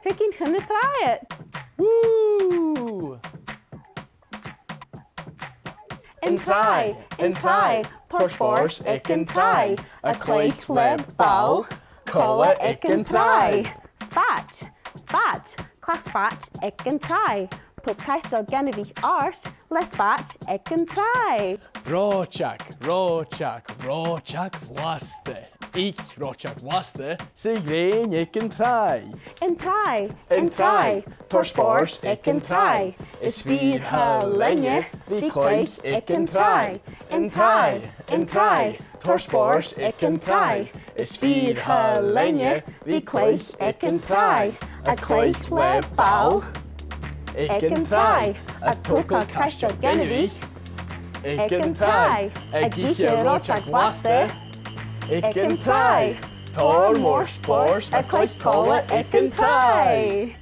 Thugainn chun a Traghad. Woo! In Traghad, tar spórs ag an Traghad, a cloich le ball, coa ag an Traghad. Spat, clas spat ag an Traghad, tug caistel Genevieve art le spat ag an Traghad. Róteach mhaiste. Ich róteach mhaiste sa gréin ag an Traghad. In Traghad, tar spórs ag an Traghad, is fíthe lenne bhí cloich ag an Traghad. In Traghad, tar spórs ag an Traghad, is fíthe lenne bhí cloich ag an Traghad. A cloich le ball ag an Traghad, a tugadh caistel Genevieve ag an Traghad, a gcithe róteach mhaiste ag an Traghad. Tar mór spórs a cloich cola ag an Traghad.